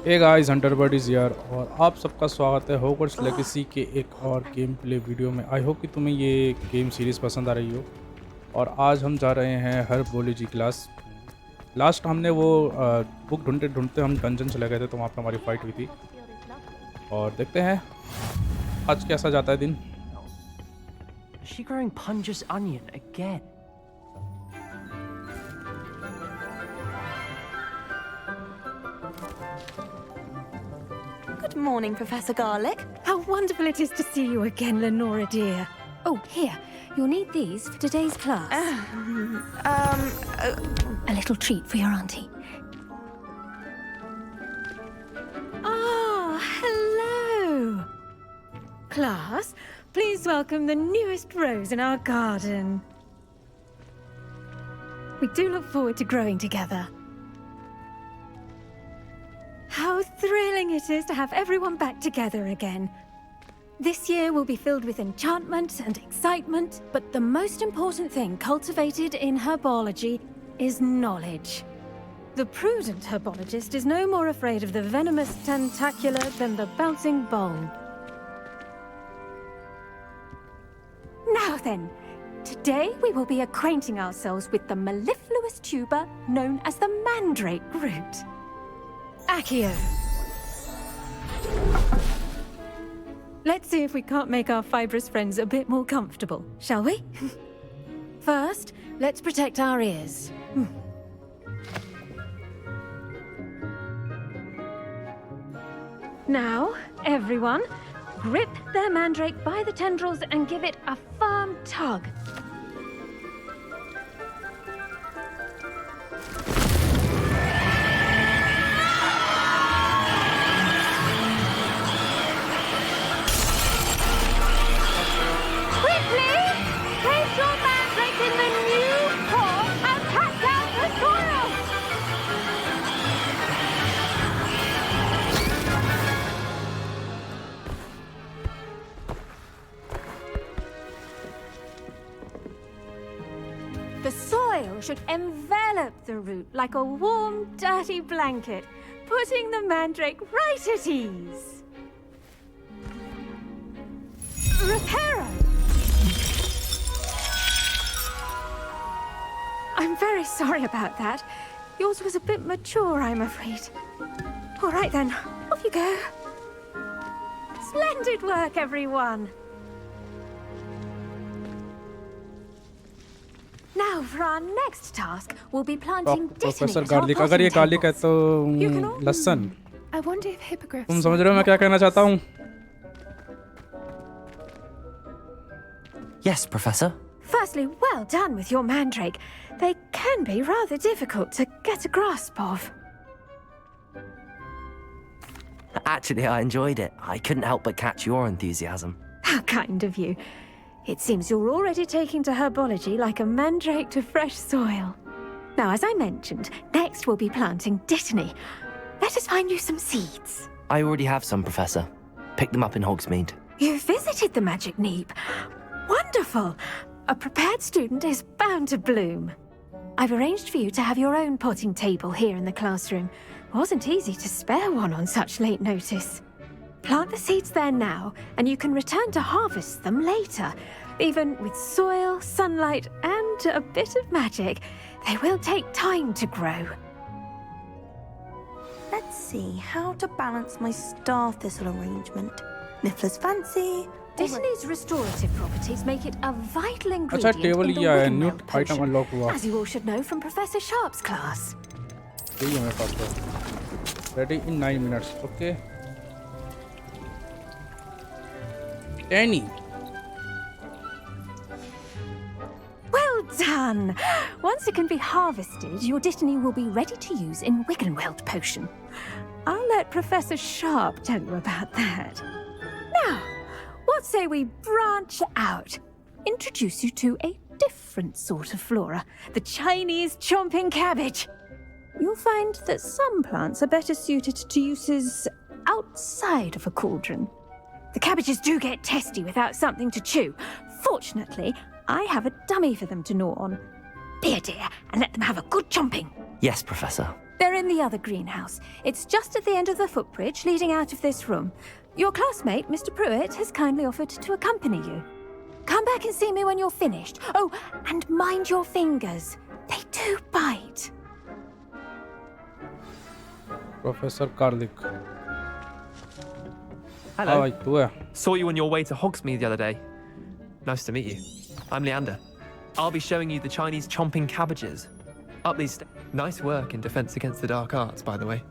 Hey guys, हंटरबर्ड is here और आप सबका स्वागत है हॉगवर्ट्स लेगेसी के एक और गेम प्ले वीडियो में। आई होप कि तुम्हें ये गेम सीरीज़ पसंद आ रही हो। और आज हम जा रहे हैं हर्बोलॉजी क्लास। लास्ट हमने वो बुक ढूंढते ढूंढते हम डंजन चले गए थे, तो वहाँ पर हमारी फाइट हुई थी। और देखते हैं आज कैसा जाता है दिन। Is she growing Punja's onion again? Good morning, Professor Garlick. How wonderful it is to see you again, Lenora dear. Oh, here, you'll need these for today's class. A little treat for your auntie. Ah, hello. Class, please welcome the newest rose in our garden. We do look forward to growing together. How thrilling it is to have everyone back together again. This year will be filled with enchantment and excitement, but the most important thing cultivated in herbology is knowledge. The prudent herbologist is no more afraid of the venomous tentacular than the bouncing bowl. Now then, today we will be acquainting ourselves with the mellifluous tuber known as the mandrake root. Accio. Let's see if we can't make our fibrous friends a bit more comfortable, shall we? First, let's protect our ears. Now, everyone, grip their mandrake by the tendrils and give it a firm tug. The soil should envelop the root like a warm, dirty blanket, putting the mandrake right at ease. Reparo! I'm very sorry about that. Yours was a bit mature, I'm afraid. All right then, off you go. Splendid work, everyone. Now, for our next task, we'll be planting professor dittany garlic, अगर ये garlic है तो लहसुन। I wonder if hippogriffs... तुम समझ रहे हो मैं क्या कहना चाहता हूँ? Yes, Professor. Firstly, well done with your mandrake. They can be rather difficult to get a grasp of. Actually, I enjoyed it. I couldn't help but catch your enthusiasm. How kind of you. It seems you're already taking to herbology like a mandrake to fresh soil. Now, as I mentioned, next we'll be planting dittany. Let us find you some seeds. I already have some, Professor. Picked them up in Hogsmeade. You visited the Magic Neep. Wonderful! A prepared student is bound to bloom. I've arranged for you to have your own potting table here in the classroom. Wasn't easy to spare one on such late notice. Plant the seeds there now, and you can return to harvest them later. Even with soil, sunlight, and a bit of magic, they will take time to grow. Let's see how to balance my star thistle arrangement. Niffler's fancy. Dittany's restorative properties make it a vital अच्छा, ingredient table in the ये आया, Wiggenweld new item potion, unlock हुआ। as you all should know from Professor Sharp's class. यही है मेरे पास तो। Ready in 9 minutes. Okay. Danny. Well done! Once it can be harvested, your dittany will be ready to use in Wiggenweld potion. I'll let Professor Sharp tell you about that. Now, what say we branch out? Introduce you to a different sort of flora, the Chinese chomping cabbage. You'll find that some plants are better suited to uses outside of a cauldron. The cabbages do get testy without something to chew. Fortunately, I have a dummy for them to gnaw on. Be a dear and let them have a good chomping. Yes, Professor. They're in the other greenhouse. It's just at the end of the footbridge leading out of this room. Your classmate, Mr. Pruitt, has kindly offered to accompany you. Come back and see me when you're finished. Oh, and mind your fingers. They do bite. Professor Karlik. Hello. भाई तू है? Saw you on your way to Hogsmeade the other day. Nice to meet you. I'm Leander. I'll be showing you the Chinese chomping cabbages. Up these stairs. Nice work in Defense Against the Dark Arts, by the way.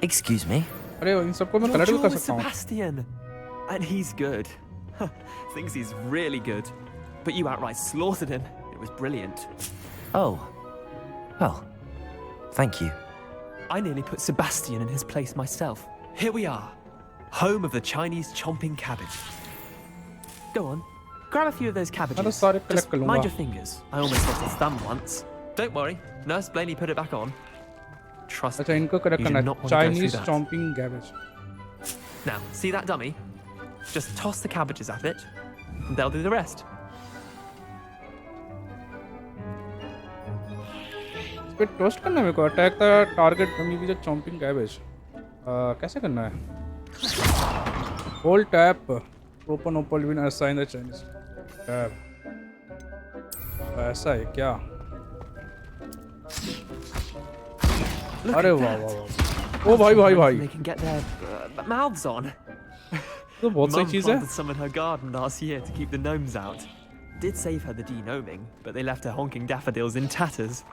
Excuse me? अरे इन सबको मैं Your connect भी duel कर with सकता हूँ. Sebastian. And he's good. Thinks he's really good. But you outright slaughtered him. It was brilliant. Oh. Well, thank you. I nearly put Sebastian in his place myself. Here we are. Home of the Chinese chomping cabbage. Go on. Grab a few of those cabbages. सारे collect Just कर लूँगा. mind your fingers. I almost lost a thumb once. Don't worry. Nurse Blaney put it back on. Trust अच्छा me. इनको connect You do करना not है. want to go through Chinese that. chomping cabbage. Now, see that dummy? Just toss the cabbages at it, and they'll do the rest. इस पे toast करना है मेरे को. Attack the target dummy with chomping cabbage. कैसे करना है? Hold tab. Open will assign the Chinese tab. ऐसा है क्या? Look अरे at वाह that. वाह वाह. ओ भाई भाई भाई. They can get their mouths on. तो बहुत सही Mum चीज़ है. planted some in her garden last year to keep the gnomes out. Did save her the de-gnoming, but they left her honking daffodils in tatters.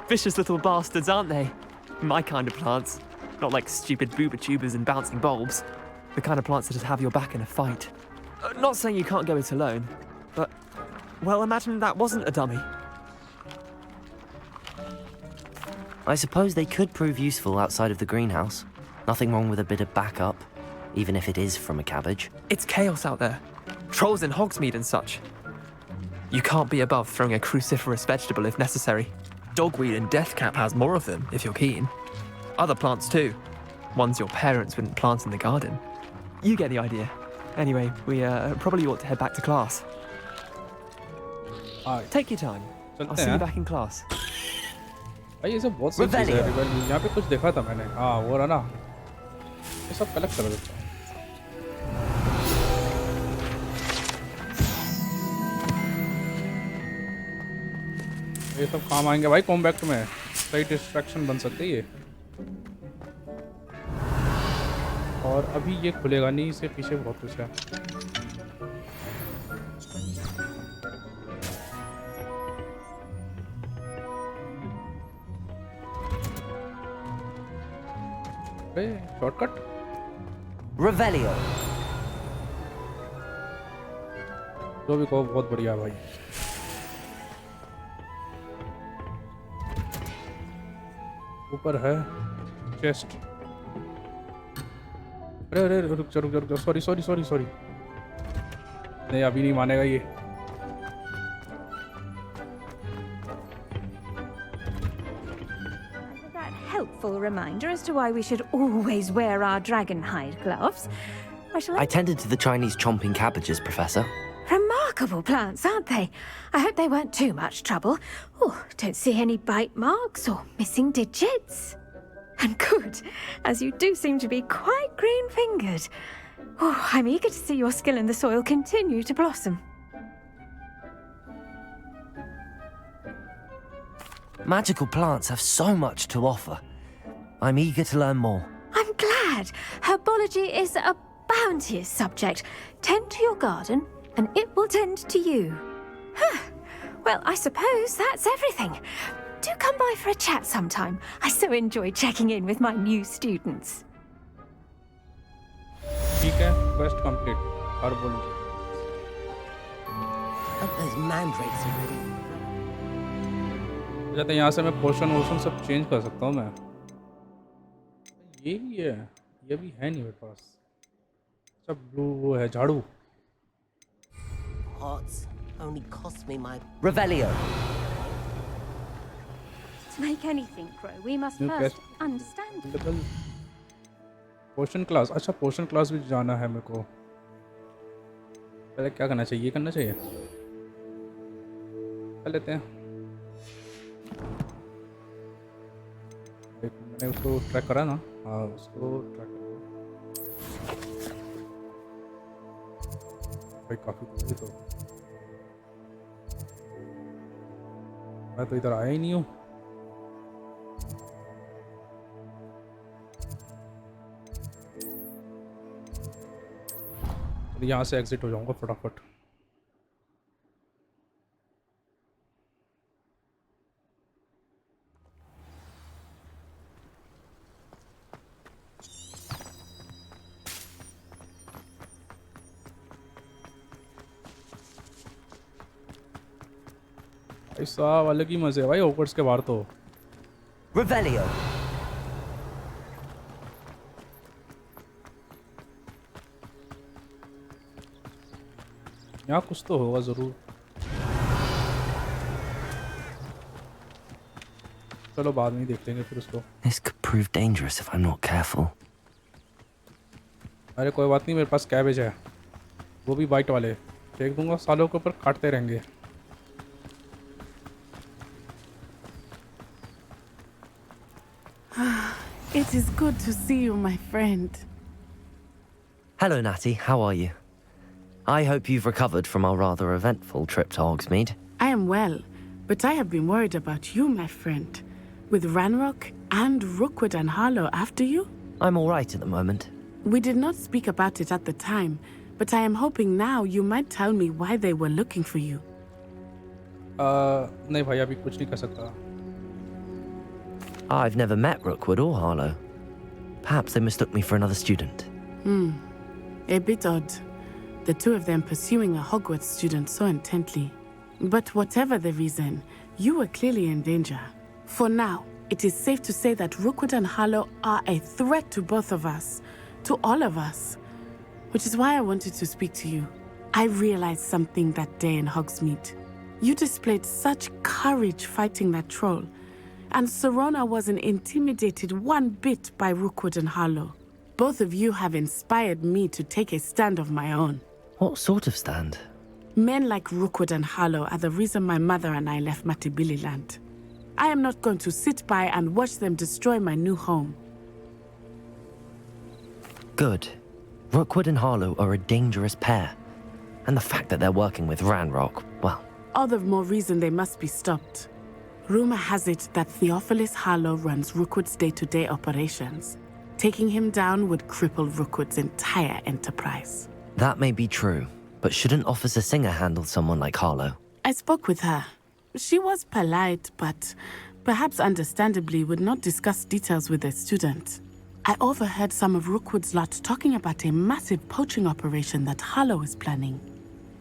Vicious little bastards, aren't they? My kind of plants. Not like stupid booba tubers and bouncing bulbs. The kind of plants that just have your back in a fight. Not saying you can't go it alone, but... Well, imagine that wasn't a dummy. I suppose they could prove useful outside of the greenhouse. Nothing wrong with a bit of backup, even if it is from a cabbage. It's chaos out there. Trolls in Hogsmeade and such. You can't be above throwing a cruciferous vegetable if necessary. Dogweed and deathcap has more of them, if you're keen. Other plants too. Ones your parents wouldn't plant in the garden. You get the idea. Anyway, we probably ought to head back to class. Take your time. I'll see you back in class. भाई ये सब बहुत सही चीज़ है. रिवेल यहाँ पे कुछ देखा था मैंने. हाँ वो रहा ना. ये सब कलेक्ट कर देता हूँ. ये सब काम आएंगे भाई कॉम्बैक्ट में. सही डिस्ट्रैक्शन बन सकते हैं ये. और अभी ये खुलेगा नहीं. इससे पीछे बहुत कुछ है. शॉर्टकट. Revelio. जो भी कहो बहुत बढ़िया भाई. ऊपर है चेस्ट. अरे अरे रुक जा. सॉरी. नहीं अभी नहीं मानेगा ये. That helpful reminder as to why we should always wear our dragon hide gloves. I tended to the Chinese chomping cabbages, Professor. Remarkable plants, aren't they? I hope they weren't too much trouble. Oh, don't see any bite marks or missing digits. And good, as you do seem to be quite green-fingered. Oh, I'm eager to see your skill in the soil continue to blossom. Magical plants have so much to offer. I'm eager to learn more. I'm glad. Herbology is a bounteous subject. Tend to your garden, and it will tend to you. Well, I suppose that's everything. Do come by for a chat sometime. I so enjoy checking in with my new students. ठीक है. Quest complete. Herbology. Those mandrakes are really... जाते यहाँ से मैं portion सब change कर सकता हूँ मैं. ये भी है. ये भी है नहीं मेरे पास. सब ब्लू वो है झाड़ू. Pots only cost me my... Revelio. To make anything grow, we must New first quest. understand it. Portion class. अच्छा पोर्शन क्लास भी जाना है मेरे को. पहले क्या करना चाहिए? ये करना चाहिए. कर लेते हैं. एक मैंने उसको ट्रैक करा ना। हाँ उसको ट्रैक करा भाई, काफ़ी दूर है। तो मैं तो इधर आया ही नहीं हूँ। तो यहाँ से एग्जिट हो जाऊंगा फटाफट। भाई साहब अलग ही मजे है भाई हॉगवर्ट्स के बाहर तो। Revelio. यहाँ कुछ तो होगा ज़रूर। चलो बाद में ही देख लेंगे फिर उसको। This could prove dangerous if I'm not careful. अरे कोई बात नहीं, मेरे पास कैबेज है, वो भी वाइट वाले, फेंक दूंगा, सालों के ऊपर काटते रहेंगे। It is good to see you, my friend. Hello, Natty. How are you? I hope you've recovered from our rather eventful trip to Hogsmeade. I am well, but I have been worried about you, my friend. With Ranrock and Rookwood and Harlow after you? I'm all right at the moment. We did not speak about it at the time, but I am hoping now you might tell me why they were looking for you. नहीं भाई अभी कुछ नहीं कर सकता। I've never met Rookwood or Harlow. Perhaps they mistook me for another student. A bit odd. The two of them pursuing a Hogwarts student so intently. But whatever the reason, you were clearly in danger. For now, it is safe to say that Rookwood and Harlow are a threat to both of us, to all of us. Which is why I wanted to speak to you. I realized something that day in Hogsmeade. You displayed such courage fighting that troll, and Serona wasn't intimidated one bit by Rookwood and Harlow. Both of you have inspired me to take a stand of my own. What sort of stand? Men like Rookwood and Harlow are the reason my mother and I left Matibili land. I am not going to sit by and watch them destroy my new home. Good. Rookwood and Harlow are a dangerous pair. And the fact that they're working with Ranrock, well... All the more reason they must be stopped. Rumor has it that Theophilus Harlow runs Rookwood's day-to-day operations. Taking him down would cripple Rookwood's entire enterprise. That may be true, but shouldn't Officer Singer handle someone like Harlow? I spoke with her. She was polite, but perhaps understandably would not discuss details with a student. I overheard some of Rookwood's lot talking about a massive poaching operation that Harlow is planning.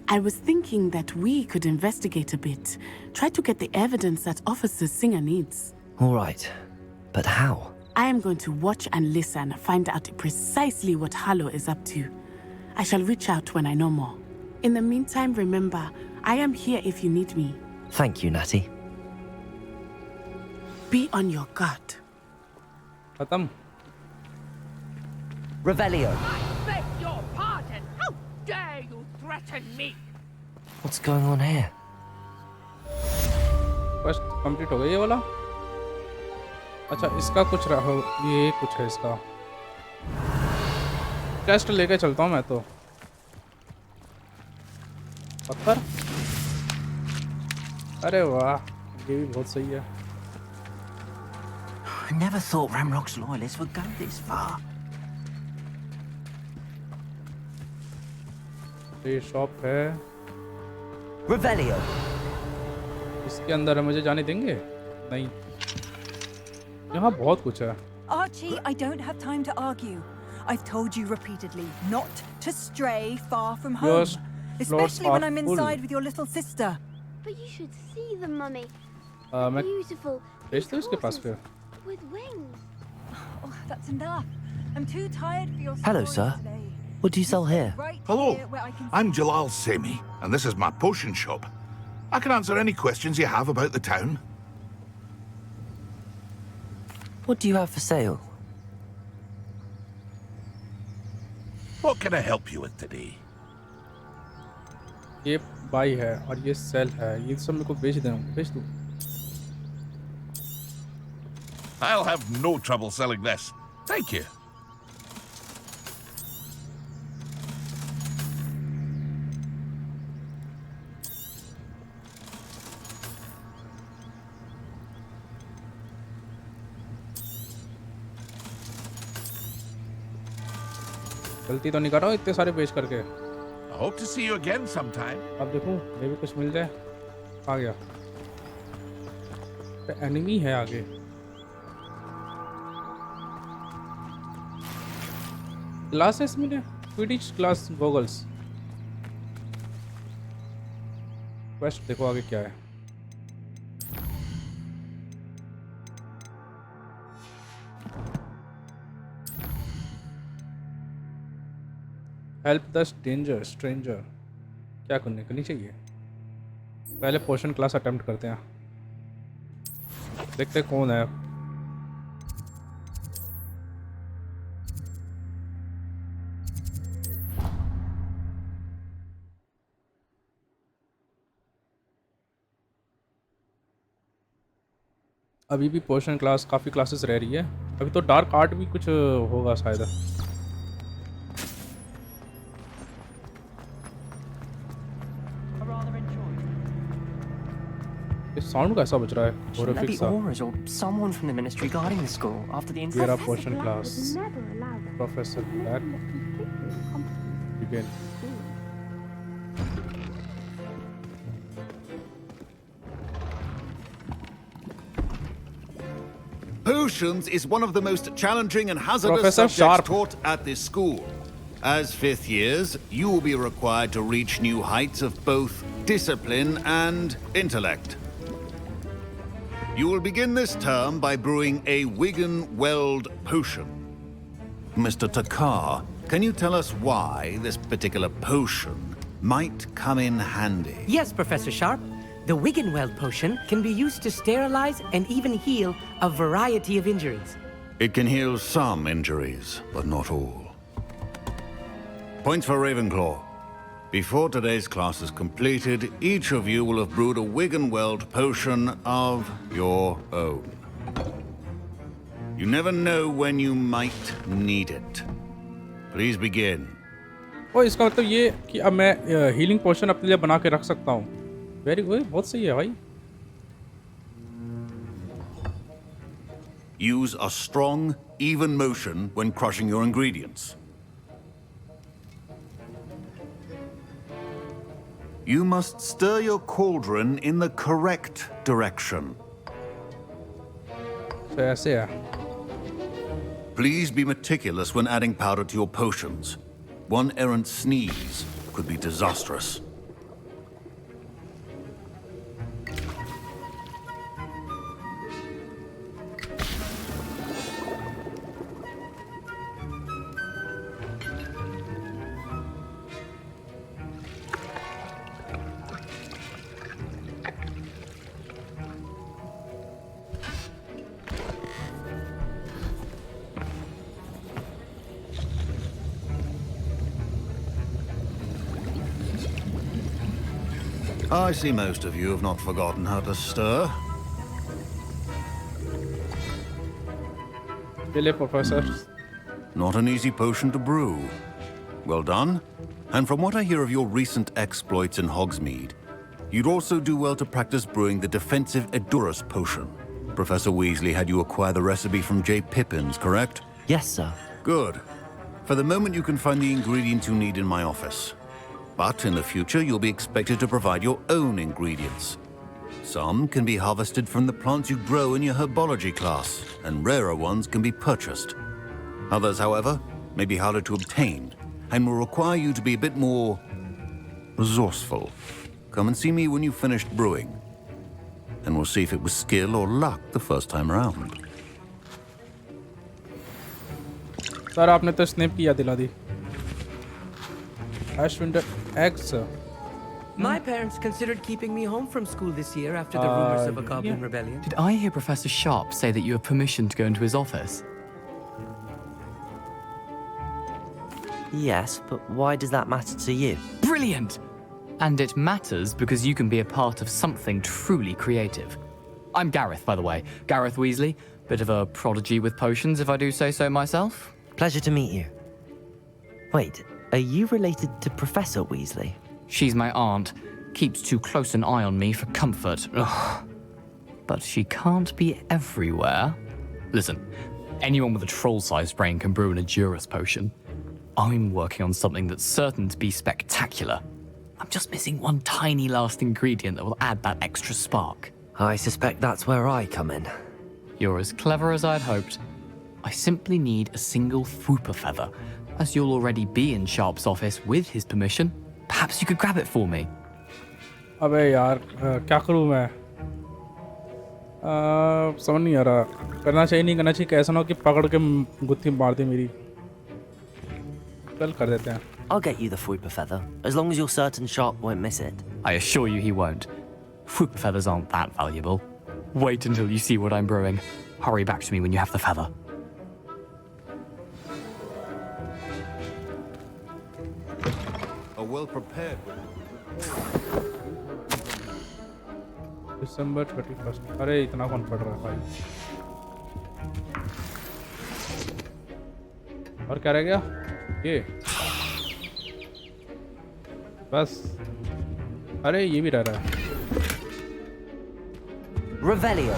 I was thinking that we could investigate a bit, try to get the evidence that Officer Singer needs. All right, but how? I am going to watch and listen, find out precisely what Harlow is up to. I shall reach out when I know more. In the meantime, remember, I am here if you need me. Thank you, Natty. Be on your guard. खत्म। Revelio. I beg your pardon. How dare you threaten me? What's going on here? First complete हो गया ये वाला। अच्छा इसका कुछ रहा, ये कुछ है इसका। टेस्ट लेके चलता हूँ मैं तो। पत्थर, अरे वाह ये भी बहुत सही है। I never thought Ramrock's loyalists would go this far. ये शॉप है, Revelio. इसके अंदर मुझे जाने देंगे? नहीं, यहाँ बहुत कुछ है। Archie, I don't have time to argue. I've told you repeatedly not to stray far from home. Your Especially when I'm are full. inside with your little sister. But you should see them, Mummy. मैं Beautiful. भेज दूँ उसके पास फिर। With wings. Oh, that's enough. I'm too tired for your Hello, stories sir. today. What do you sell here? Right Hello, here where I can I'm Jalal Semi, and this is my potion shop. I can answer any questions you have about the town. What do you have for sale? What can I help you with today? ये by है और ये cell है, ये सब मेरे को बेच दूँ। I'll have no trouble selling this. Thank you. गलती तो नहीं कर रहा हूँ इतने सारे पेश करके। I hope to see you again sometime. अब देखूँ ये भी कुछ मिल जाए। आ गया। एनिमी है आगे। ग्लासेस मिले। Quidditch glass goggles. क्वेस्ट देखो आगे क्या है। हेल्प द स्ट्रेंजर क्या करनी चाहिए। पहले पोशन क्लास अटेम्प्ट करते हैं, देखते कौन है। अभी भी पोशन क्लास काफ़ी क्लासेस रह रही है। अभी तो डार्क आर्ट भी कुछ होगा शायद। साउंड कैसा बज रहा है? Maybe Aura's or someone from the ministry guarding the school after the incident. Get up, potion class. Professor Black. Begin. Potions is one of the most challenging and hazardous Professor subjects Sharp. taught at this school. As fifth years, you will be required to reach new heights of both discipline and intellect. You will begin this term by brewing a Wigan-Weld potion. Mr. Takar, can you tell us why this particular potion might come in handy? Yes, Professor Sharp. The Wigan-Weld potion can be used to sterilize and even heal a variety of injuries. It can heal some injuries, but not all. Points for Ravenclaw. Before today's class is completed, each of you will have brewed a Wigan-Weld potion of your own. You never know when you might need it. Please begin. ओ इसका मतलब ये कि अब मैं healing पोशन अपने लिए बना के रख सकता हूँ। वेरी गुड, बहुत सही है भाई। Use a strong, even motion when crushing your ingredients. You must stir your cauldron in the correct direction. So ऐसे है। Please be meticulous when adding powder to your potions. One errant sneeze could be disastrous. I see most of you have not forgotten how to stir. Really, Professor? Not an easy potion to brew. Well done. And from what I hear of your recent exploits in Hogsmeade, you'd also do well to practice brewing the defensive Edurus potion. Professor Weasley had you acquire the recipe from J. Pippins, correct? Yes, sir. Good. For the moment, you can find the ingredients you need in my office. But in the future, you'll be expected to provide your own ingredients. Some can be harvested from the plants you grow in your herbology class, and rarer ones can be purchased. Others, however, may be harder to obtain, and will require you to be a bit more resourceful. Come and see me when you've finished brewing, and we'll see if it was skill or luck the first time around. Sir आपने तो snap की याद दिला दी। Ashwinder X. My parents considered keeping me home from school this year after the rumors of a goblin rebellion. Did I hear Professor Sharp say that you have permission to go into his office? Yes, but why does that matter to you? Brilliant! And it matters because you can be a part of something truly creative. I'm Gareth, by the way. Gareth Weasley. Bit of a prodigy with potions, if I do say so myself. Pleasure to meet you. Wait, are you related to Professor Weasley? She's my aunt. Keeps too close an eye on me for comfort. Ugh. But she can't be everywhere. Listen, anyone with a troll-sized brain can brew an Edurus potion. I'm working on something that's certain to be spectacular. I'm just missing one tiny last ingredient that will add that extra spark. I suspect that's where I come in. You're as clever as I'd hoped. I simply need a single Fwooper feather. As you'll already be in Sharp's office with his permission, perhaps you could grab it for me. अबे यार क्या करूँ मैं समझ नहीं आ रहा करना चाहिए नहीं करना चाहिए कैसा ना हो कि पकड़ के गुत्थी मार दे मेरी चल कर देते हैं I'll get you the Fwooper feather, as long as you're certain Sharp won't miss it. I assure you he won't. Fwooper feathers aren't that valuable. Wait until you see what I'm brewing. Hurry back to me when you have the feather. A well-prepared December 31st अरे इतना कौन पढ़ रहा है भाई और क्या रह गया ये बस अरे ये भी रह रहा है Revelio.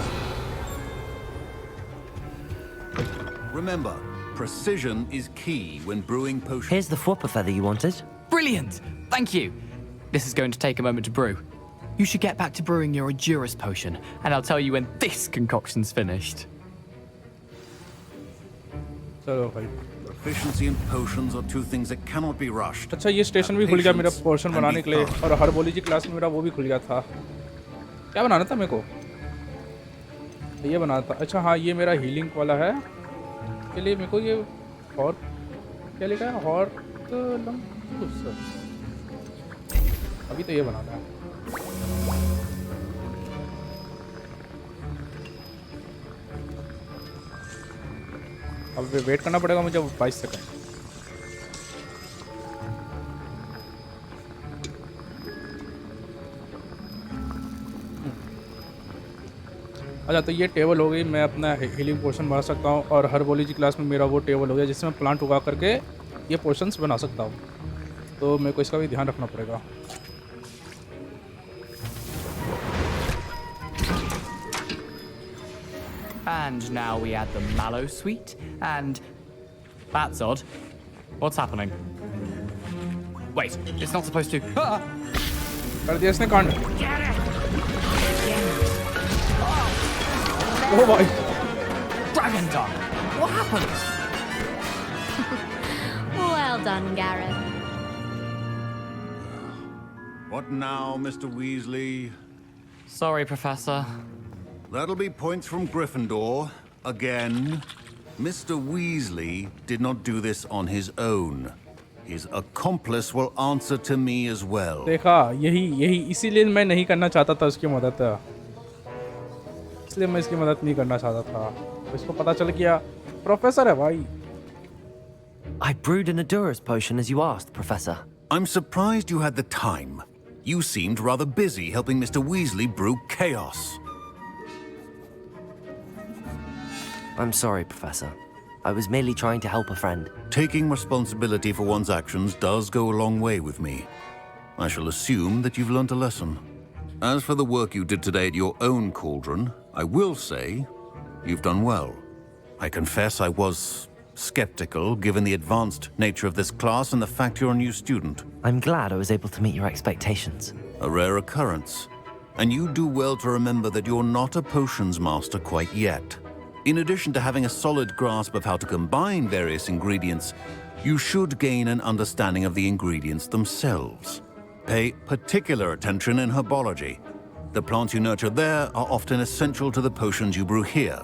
Remember, precision is key when brewing potions. Here's the Fwooper feather you wanted. Brilliant! Thank you. This is going to take a moment to brew. You should get back to brewing your Edurus potion, and I'll tell you when this concoction's finished. चलो भाई Proficiency and potions are two things that cannot be rushed. अच्छा ये station भी खुल गया मेरा portion बनाने के लिए और हर्बोलॉजी क्लास में मेरा वो भी खुल गया था क्या बनाना था मेरे को ये बनाना था अच्छा हाँ ये मेरा हीलिंग वाला है के लिए मेरे को ये और क्या लिखा है हॉर्ट अभी तो ये बनाना है अब वेट करना पड़ेगा मुझे 22 सेकंड अच्छा तो ये टेबल हो गई मैं अपना हीलिंग पोर्शन बना सकता हूँ और हर्बोलॉजी क्लास में मेरा वो टेबल हो गया जिसमें मैं प्लांट उगा करके ये पोर्शंस बना सकता हूँ तो मेरे को इसका भी ध्यान रखना पड़ेगा And now we add the mallow sweet, and that's odd. What's happening? Wait, it's not supposed to. Ah! कर दिया इसने कांड Oh boy! Dragon Dog! What happened? Well done, Gareth. What now, Mr. Weasley? Sorry, Professor. That'll be points from Gryffindor. Again. Mr. Weasley did not do this on his own. His accomplice will answer to me as well. देखा यही इसीलिए मैं नहीं करना चाहता था उसकी मदद इसलिए मैं इसकी मदद नहीं करना चाहता था तो इसको पता चल गया प्रोफेसर है भाई I brewed an Edurus potion as you asked, Professor. I'm surprised you had the time. You seemed rather busy helping Mr. Weasley brew chaos. I'm sorry, Professor. I was merely trying to help a friend. Taking responsibility for one's actions does go a long way with me. I shall assume that you've learnt a lesson. As for the work you did today at your own cauldron, I will say you've done well. I confess I was skeptical given the advanced nature of this class and the fact you're a new student. I'm glad I was able to meet your expectations. A rare occurrence. And you do well to remember that you're not a potions master quite yet. In addition to having a solid grasp of how to combine various ingredients, you should gain an understanding of the ingredients themselves. Pay particular attention in herbology. The plants you nurture there are often essential to the potions you brew here.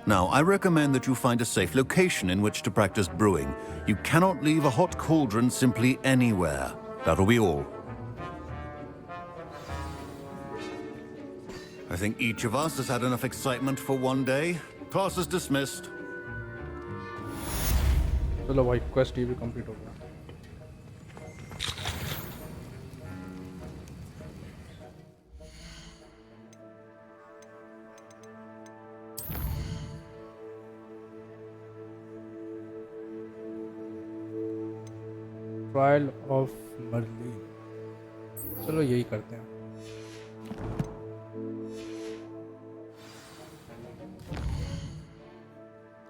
Now, I recommend that you find a safe location in which to practice brewing. You cannot leave a hot cauldron simply anywhere. That'll be all. I think each of us has had enough excitement for one day. Class is dismissed. चलो भाई quest ये भी complete हो गया trial of Merlin. चलो यही करते हैं।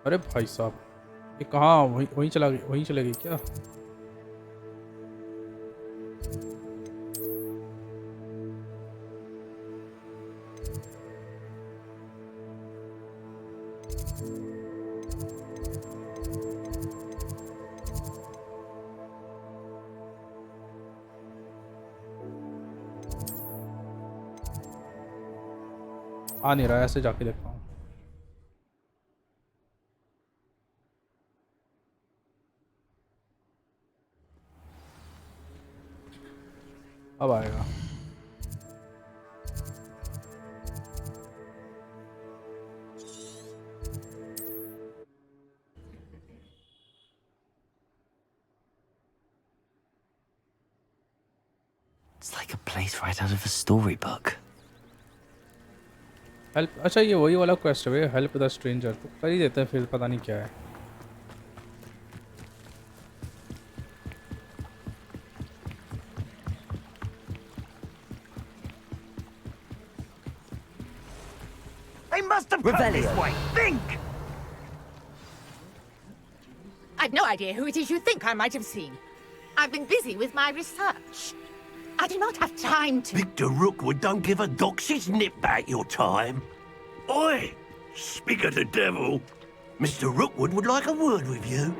अरे भाई साहब, ये कहाँ वहीं चला गई, वहीं चले गई क्या? आ नहीं रहा, ऐसे जाके देखता हूँ। अब आएगा। It's like a place right out of a storybook. Help, अच्छा ये वही वाला क्वेस्ट है, हेल्प द स्ट्रेंजर, तो कर ही देते हैं फिर, पता नहीं क्या है। They must have come this way. Think! I've no idea who it is you think I might have seen. I've been busy with my research. I do not have time to... Victor Rookwood don't give a doxy's nip back your time. Oi! Speak of the devil. Mr. Rookwood would like a word with you.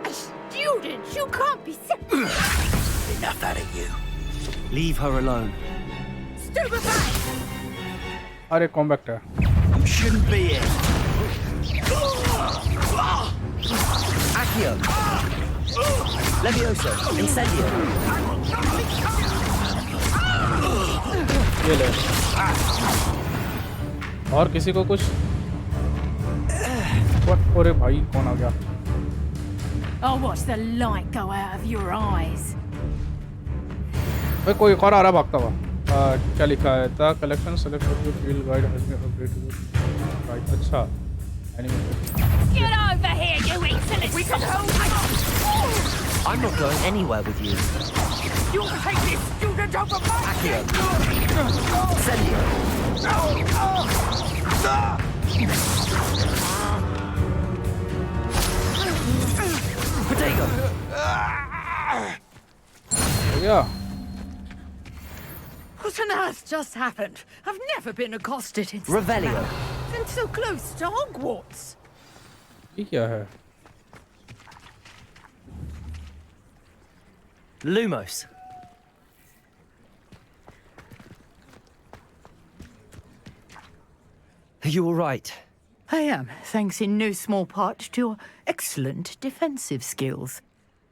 A student? You can't be... Enough out of you. Leave her alone. Stupefy! अरे combat है। You shouldn't be here. Accio! Levioso! Incendio! ये ले। और किसी को कुछ? अरे भाई कौन आ गया? I'll watch the light go out of your eyes. भाई कोई और आ रहा भागता हुआ। क्या लिखा है? The collection selected your field guide has been updated. Right, अच्छा। Get over here, you insolent... We can hold... I'm not going anywhere with you. You'll take this student over my... Accio! Incendio! Potato! Yeah. What on earth just happened? I've never been accosted in... Revelio! And so close to Hogwarts. ये क्या है? Lumos! Are you all right? I am, thanks in no small part to your excellent defensive skills.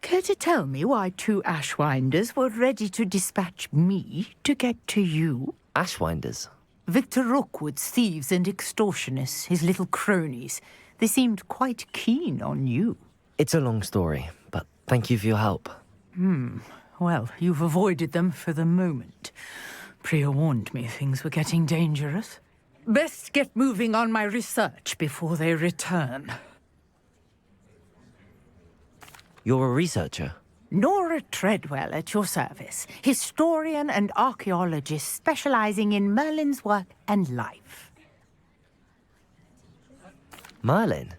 Care to tell me why two Ashwinders were ready to dispatch me to get to you? Ashwinders? Victor Rookwood's thieves and extortionists, his little cronies. They seemed quite keen on you. It's a long story, but thank you for your help. Well, you've avoided them for the moment. Priya warned me things were getting dangerous. Best get moving on my research before they return. You're a researcher? Nora Treadwell at your service. Historian and archaeologist specializing in Merlin's work and life. Merlin?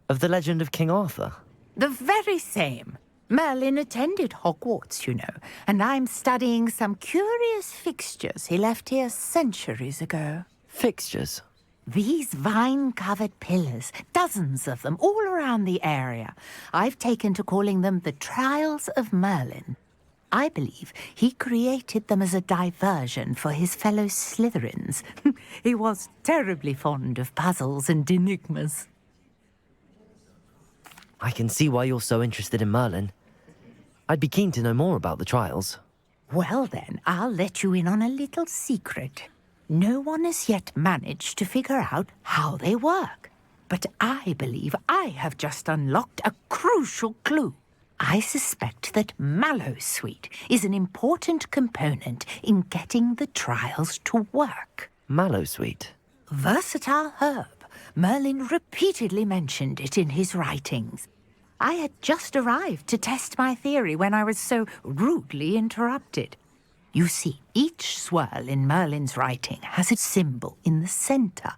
Of the legend of King Arthur? The very same. Merlin attended Hogwarts, you know, and I'm studying some curious fixtures he left here centuries ago. Fixtures? These vine-covered pillars, dozens of them, all around the area. I've taken to calling them the Trials of Merlin. I believe he created them as a diversion for his fellow Slytherins. He was terribly fond of puzzles and enigmas. I can see why you're so interested in Merlin. I'd be keen to know more about the trials. Well then, I'll let you in on a little secret. No one has yet managed to figure out how they work. But I believe I have just unlocked a crucial clue. I suspect that Mallowsweet is an important component in getting the trials to work. Mallowsweet? Versatile herb. Merlin repeatedly mentioned it in his writings. I had just arrived to test my theory when I was so rudely interrupted. You see, each swirl in Merlin's writing has a symbol in the center.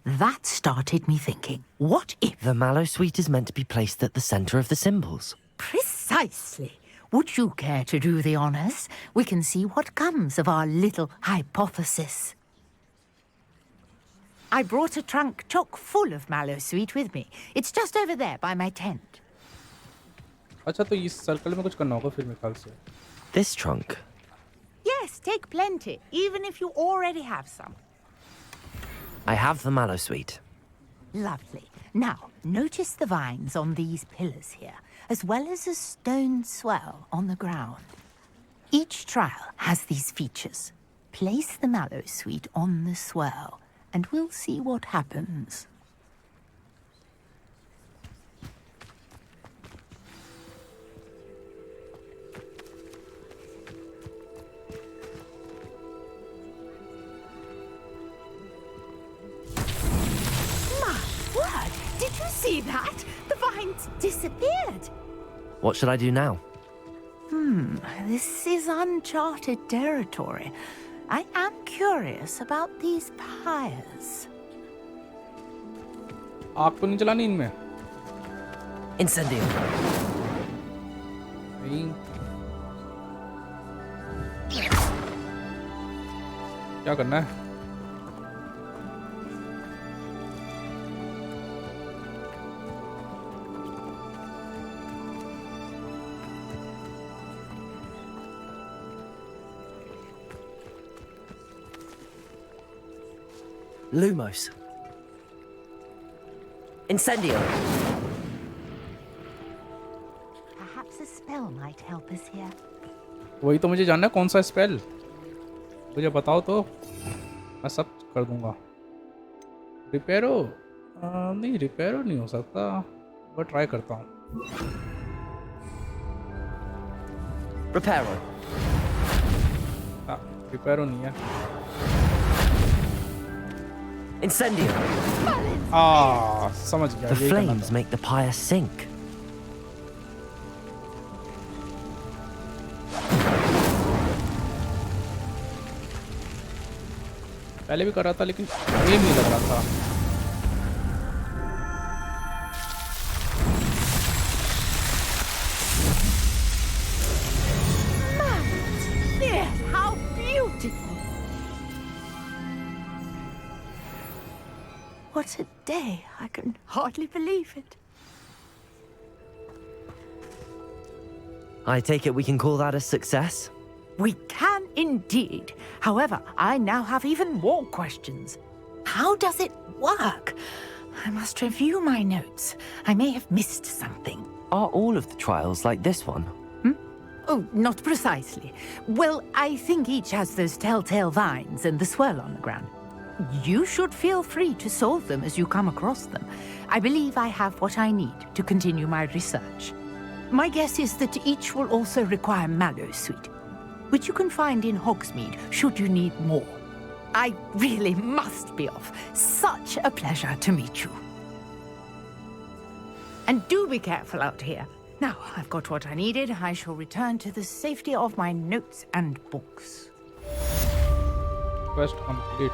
That started me thinking, what if... The mallow sweet is meant to be placed at the center of the symbols. Precisely. Would you care to do the honors? We can see what comes of our little hypothesis. I brought a trunk chock full of mallow sweet with me. It's just over there by my tent. अच्छा तो इस circle में कुछ करना होगा फिर मेरे ख्याल से. This trunk. Yes, take plenty, even if you already have some. I have the mallow sweet. Lovely. Now, notice the vines on these pillars here, as well as a stone swell on the ground. Each trial has these features. Place the mallow sweet on the swell, and we'll see what happens. Did you see that? The vines disappeared. What should I do now? This is uncharted territory. I am curious about these pyres. आग तो नहीं चलानी इनमें? Incendio. नहीं. क्या करना है? Lumos. Incendio. Perhaps a spell might help us here. वही तो मुझे जानना है कौन सा स्पेल. मुझे बताओ तो मैं सब कर दूंगा. रिपेयरो नहीं, रिपेयरो नहीं हो सकता, बट ट्राई करता हूँ. Reparo. रिपेयरो नहीं है. Incendio. समझ गया. The flames make the pyre sink. पहले भी कर रहा था लेकिन एम नहीं लग रहा था. Yes, how beautiful! What a day! I can hardly believe it. I take it we can call that a success? We can indeed. However, I now have even more questions. How does it work? I must review my notes. I may have missed something. Are all of the trials like this one? Oh, not precisely. Well, I think each has those telltale vines and the swirl on the ground. You should feel free to solve them as you come across them. I believe I have what I need to continue my research. My guess is that each will also require mallow sweet, which you can find in Hogsmeade should you need more. I really must be off. Such a pleasure to meet you. And do be careful out here. Now, I've got what I needed. I shall return to the safety of my notes and books. Quest complete.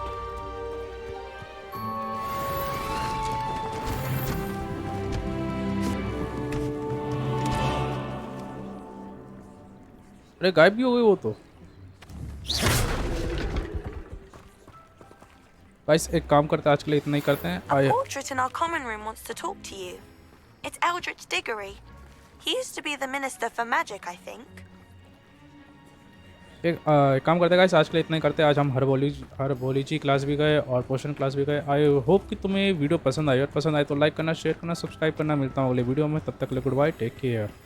अरे गायब भी हो गई वो तो. Guys एक काम करते हैं, आज के लिए इतना ही करते हैं. A portrait in our common room wants to talk to you. It's Eldritch Diggory. He used to be the Minister for Magic, I think. एक काम करते हैं गाइस, आज के लिए इतना ही करते हैं. आज हम हर्बोलॉजी क्लास भी गए और पोशन क्लास भी गए. आई होप कि तुम्हें वीडियो पसंद आई, और पसंद आए तो लाइक करना, शेयर करना, सब्सक्राइब करना. मिलता हूँ अगले वीडियो में. तब तक के लिए गुड बाय, टेक केयर.